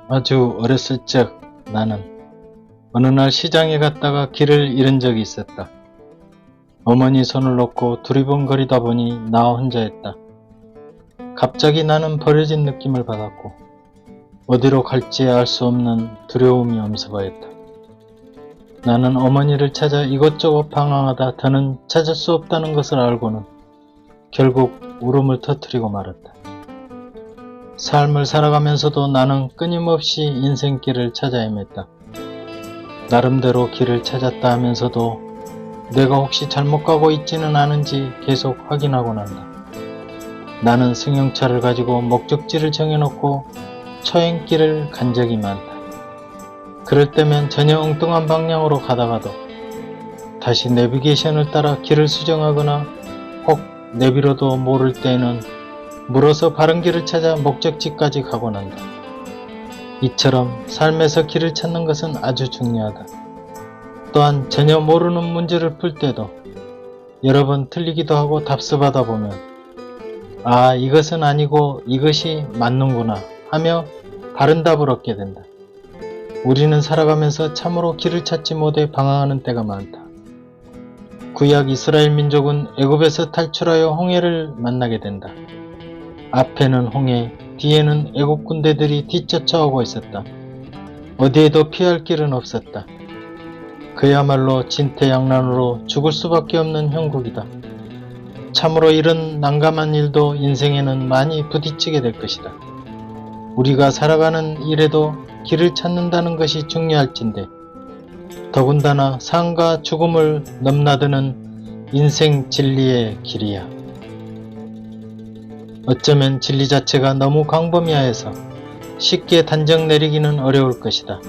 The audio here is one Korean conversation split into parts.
아주 어렸을 적 나는 어느 날 시장에 갔다가 길을 잃은 적이 있었다. 어머니 손을 놓고 두리번거리다 보니 나 혼자였다. 갑자기 나는 버려진 느낌을 받았고 어디로 갈지 알 수 없는 두려움이 엄습하였다. 나는 어머니를 찾아 이것저것 방황하다 더는 찾을 수 없다는 것을 알고는 결국 울음을 터뜨리고 말았다. 삶을 살아가면서도 나는 끊임없이 인생길을 찾아 헤맸다. 나름대로 길을 찾았다 하면서도 내가 혹시 잘못 가고 있지는 않은지 계속 확인하고 난다. 나는 승용차를 가지고 목적지를 정해놓고 처행길을 간 적이 많다. 그럴 때면 전혀 엉뚱한 방향으로 가다가도 다시 내비게이션을 따라 길을 수정하거나 혹 내비로도 모를 때에는 물어서 바른 길을 찾아 목적지까지 가고 난다. 이처럼 삶에서 길을 찾는 것은 아주 중요하다. 또한 전혀 모르는 문제를 풀 때도 여러 번 틀리기도 하고 답습하다 보면 아, 이것은 아니고 이것이 맞는구나 하며 바른 답을 얻게 된다. 우리는 살아가면서 참으로 길을 찾지 못해 방황하는 때가 많다. 구약 이스라엘 민족은 애굽에서 탈출하여 홍해를 만나게 된다. 앞에는 홍해, 뒤에는 애국 군대들이 뒤쫓아오고 있었다. 어디에도 피할 길은 없었다. 그야말로 진퇴양난으로 죽을 수밖에 없는 형국이다. 참으로 이런 난감한 일도 인생에는 많이 부딪히게 될 것이다. 우리가 살아가는 일에도 길을 찾는다는 것이 중요할진데 더군다나 삶과 죽음을 넘나드는 인생 진리의 길이야. 어쩌면 진리 자체가 너무 광범위하여서 쉽게 단정 내리기는 어려울 것이다.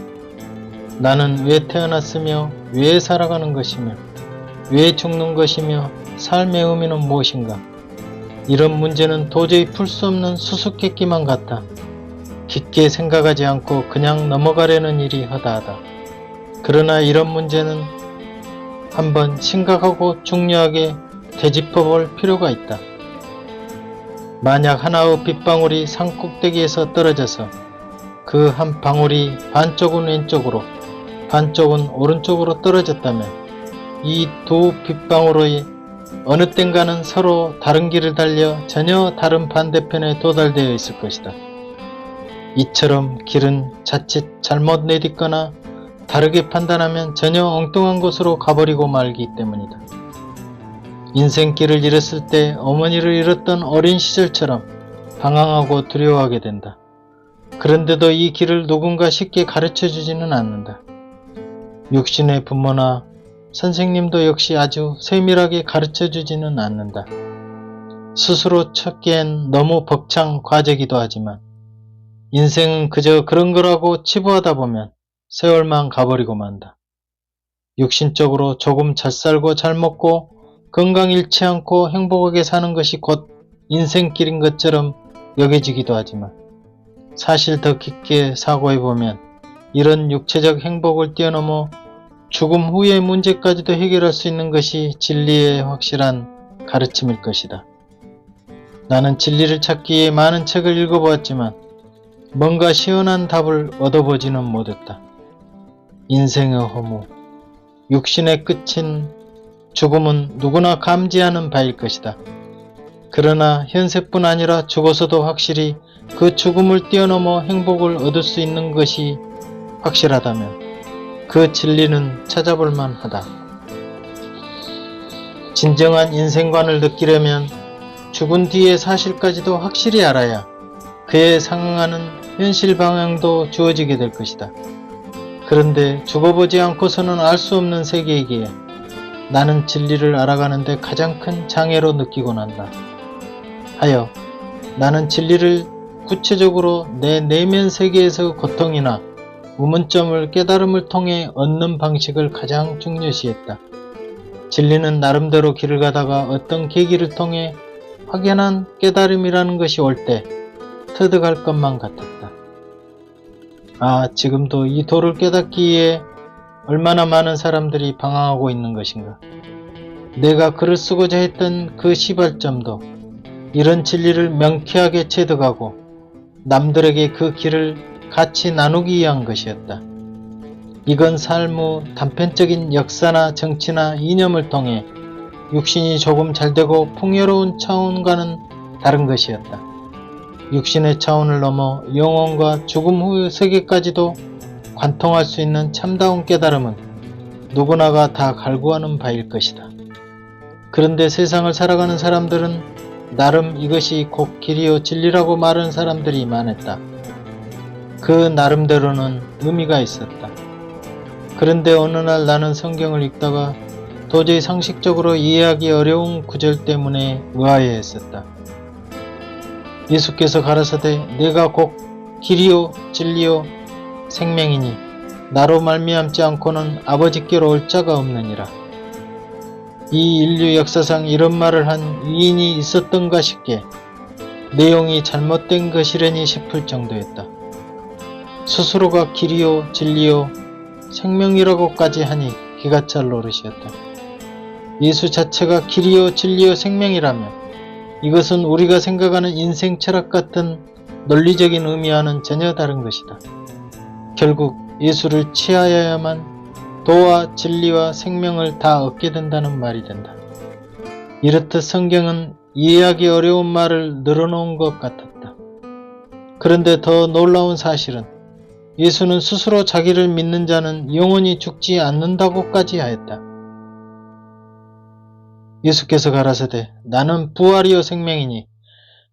나는 왜 태어났으며 왜 살아가는 것이며 왜 죽는 것이며 삶의 의미는 무엇인가? 이런 문제는 도저히 풀 수 없는 수수께끼만 같아 깊게 생각하지 않고 그냥 넘어가려는 일이 허다하다. 그러나 이런 문제는 한번 심각하고 중요하게 되짚어 볼 필요가 있다. 만약 하나의 빗방울이 산 꼭대기에서 떨어져서 그 한 방울이 반쪽은 왼쪽으로 반쪽은 오른쪽으로 떨어졌다면 이 두 빗방울의 어느 땐가는 서로 다른 길을 달려 전혀 다른 반대편에 도달되어 있을 것이다. 이처럼 길은 자칫 잘못 내딛거나 다르게 판단하면 전혀 엉뚱한 곳으로 가버리고 말기 때문이다. 인생길을 잃었을 때 어머니를 잃었던 어린 시절처럼 방황하고 두려워하게 된다. 그런데도 이 길을 누군가 쉽게 가르쳐주지는 않는다. 육신의 부모나 선생님도 역시 아주 세밀하게 가르쳐주지는 않는다. 스스로 찾기엔 너무 벅찬 과제이기도 하지만 인생은 그저 그런 거라고 치부하다 보면 세월만 가버리고 만다. 육신적으로 조금 잘 살고 잘 먹고 건강 잃지 않고 행복하게 사는 것이 곧 인생길인 것처럼 여겨지기도 하지만 사실 더 깊게 사고해보면 이런 육체적 행복을 뛰어넘어 죽음 후의 문제까지도 해결할 수 있는 것이 진리의 확실한 가르침일 것이다. 나는 진리를 찾기 위해 많은 책을 읽어보았지만 뭔가 시원한 답을 얻어보지는 못했다. 인생의 허무, 육신의 끝인 죽음은 누구나 감지하는 바일 것이다. 그러나 현세뿐 아니라 죽어서도 확실히 그 죽음을 뛰어넘어 행복을 얻을 수 있는 것이 확실하다면 그 진리는 찾아볼 만하다. 진정한 인생관을 느끼려면 죽은 뒤의 사실까지도 확실히 알아야 그에 상응하는 현실 방향도 주어지게 될 것이다. 그런데 죽어보지 않고서는 알 수 없는 세계이기에 나는 진리를 알아가는데 가장 큰 장애로 느끼곤 한다. 하여 나는 진리를 구체적으로 내 내면 세계에서 고통이나 우문점을 깨달음을 통해 얻는 방식을 가장 중요시했다. 진리는 나름대로 길을 가다가 어떤 계기를 통해 확연한 깨달음이라는 것이 올 때 터득할 것만 같았다. 아, 지금도 이 도를 깨닫기 위해 얼마나 많은 사람들이 방황하고 있는 것인가. 내가 글을 쓰고자 했던 그 시발점도 이런 진리를 명쾌하게 체득하고 남들에게 그 길을 같이 나누기 위한 것이었다. 이건 삶 후 단편적인 역사나 정치나 이념을 통해 육신이 조금 잘되고 풍요로운 차원과는 다른 것이었다. 육신의 차원을 넘어 영혼과 죽음 후의 세계까지도 관통할 수 있는 참다운 깨달음은 누구나가 다 갈구하는 바일 것이다. 그런데 세상을 살아가는 사람들은 나름 이것이 곧 길이요 진리라고 말하는 사람들이 많았다. 그 나름대로는 의미가 있었다. 그런데 어느 날 나는 성경을 읽다가 도저히 상식적으로 이해하기 어려운 구절 때문에 의아해했었다. 예수께서 가라사대 내가 곧 길이요 진리요 생명이니 나로 말미암지 않고는 아버지께로 올 자가 없느니라. 이 인류 역사상 이런 말을 한 위인이 있었던가 싶게 내용이 잘못된 것이려니 싶을 정도였다. 스스로가 길이요 진리요 생명이라고까지 하니 기가 찰 노릇이었다. 예수 자체가 길이요 진리요 생명이라면 이것은 우리가 생각하는 인생 철학 같은 논리적인 의미와는 전혀 다른 것이다. 결국 예수를 취하여야만 도와 진리와 생명을 다 얻게 된다는 말이 된다. 이렇듯 성경은 이해하기 어려운 말을 늘어놓은 것 같았다. 그런데 더 놀라운 사실은 예수는 스스로 자기를 믿는 자는 영원히 죽지 않는다고까지 하였다. 예수께서 가라사대 나는 부활이요 생명이니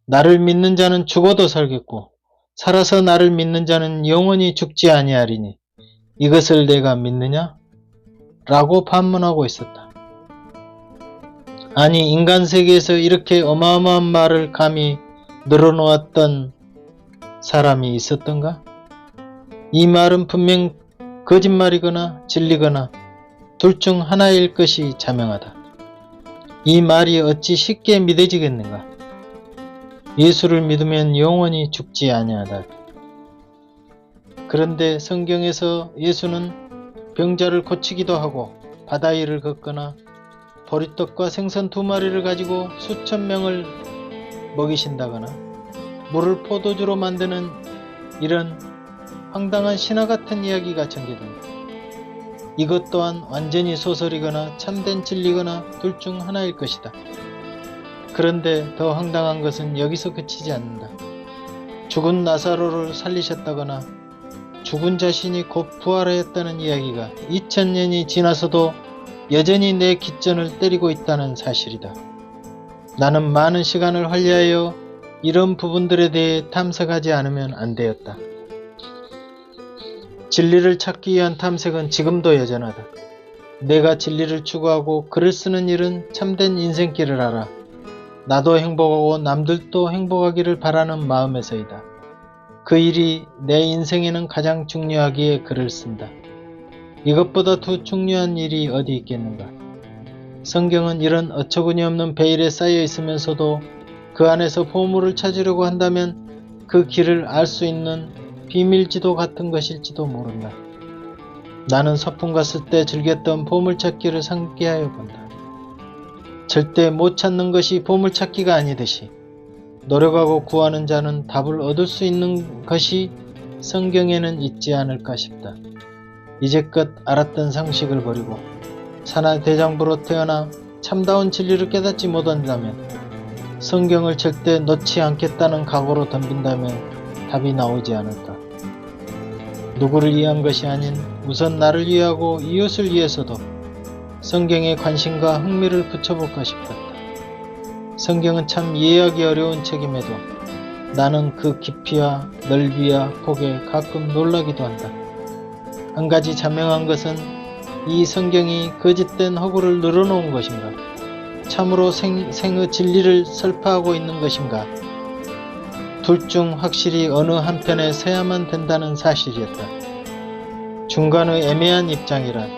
나를 믿는 자는 죽어도 살겠고 살아서 나를 믿는 자는 영원히 죽지 아니하리니 이것을 내가 믿느냐? 라고 반문하고 있었다. 아니 인간 세계에서 이렇게 어마어마한 말을 감히 늘어놓았던 사람이 있었던가? 이 말은 분명 거짓말이거나 진리거나 둘 중 하나일 것이 자명하다. 이 말이 어찌 쉽게 믿어지겠는가? 예수를 믿으면 영원히 죽지 아니하다. 그런데 성경에서 예수는 병자를 고치기도 하고 바다 위를 걷거나 보리떡과 생선 2마리를 가지고 수천 명을 먹이신다거나 물을 포도주로 만드는 이런 황당한 신화 같은 이야기가 전개된다. 이것 또한 완전히 소설이거나 참된 진리거나 둘 중 하나일 것이다. 그런데 더 황당한 것은 여기서 그치지 않는다. 죽은 나사로를 살리셨다거나 죽은 자신이 곧 부활하였다는 이야기가 2000년이 지나서도 여전히 내 귓전을 때리고 있다는 사실이다. 나는 많은 시간을 활용하여 이런 부분들에 대해 탐색하지 않으면 안 되었다. 진리를 찾기 위한 탐색은 지금도 여전하다. 내가 진리를 추구하고 글을 쓰는 일은 참된 인생길을 알아 나도 행복하고 남들도 행복하기를 바라는 마음에서이다. 그 일이 내 인생에는 가장 중요하기에 글을 쓴다. 이것보다 더 중요한 일이 어디 있겠는가. 성경은 이런 어처구니 없는 베일에 쌓여 있으면서도 그 안에서 보물을 찾으려고 한다면 그 길을 알 수 있는 비밀지도 같은 것일지도 모른다. 나는 서품 갔을 때 즐겼던 보물찾기를 상기하여 본다. 절대 못 찾는 것이 보물찾기가 아니듯이 노력하고 구하는 자는 답을 얻을 수 있는 것이 성경에는 있지 않을까 싶다. 이제껏 알았던 상식을 버리고 산하대장부로 태어나 참다운 진리를 깨닫지 못한다면 성경을 절대 놓지 않겠다는 각오로 덤빈다면 답이 나오지 않을까. 누구를 위한 것이 아닌 우선 나를 위하고 이웃을 위해서도 성경에 관심과 흥미를 붙여볼까 싶었다. 성경은 참 이해하기 어려운 책임에도 나는 그 깊이와 넓이와 폭에 가끔 놀라기도 한다. 한 가지 자명한 것은 이 성경이 거짓된 허구를 늘어놓은 것인가? 참으로 생의 진리를 설파하고 있는 것인가? 둘 중 확실히 어느 한편에 서야만 된다는 사실이었다. 중간의 애매한 입장이란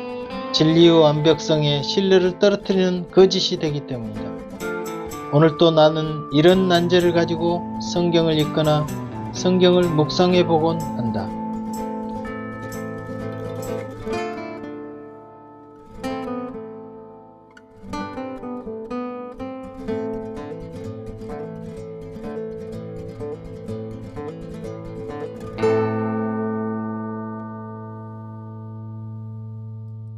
진리의 완벽성에 신뢰를 떨어뜨리는 거짓이 되기 때문이다. 오늘 또 나는 이런 난제를 가지고 성경을 읽거나 성경을 묵상해 보곤 한다.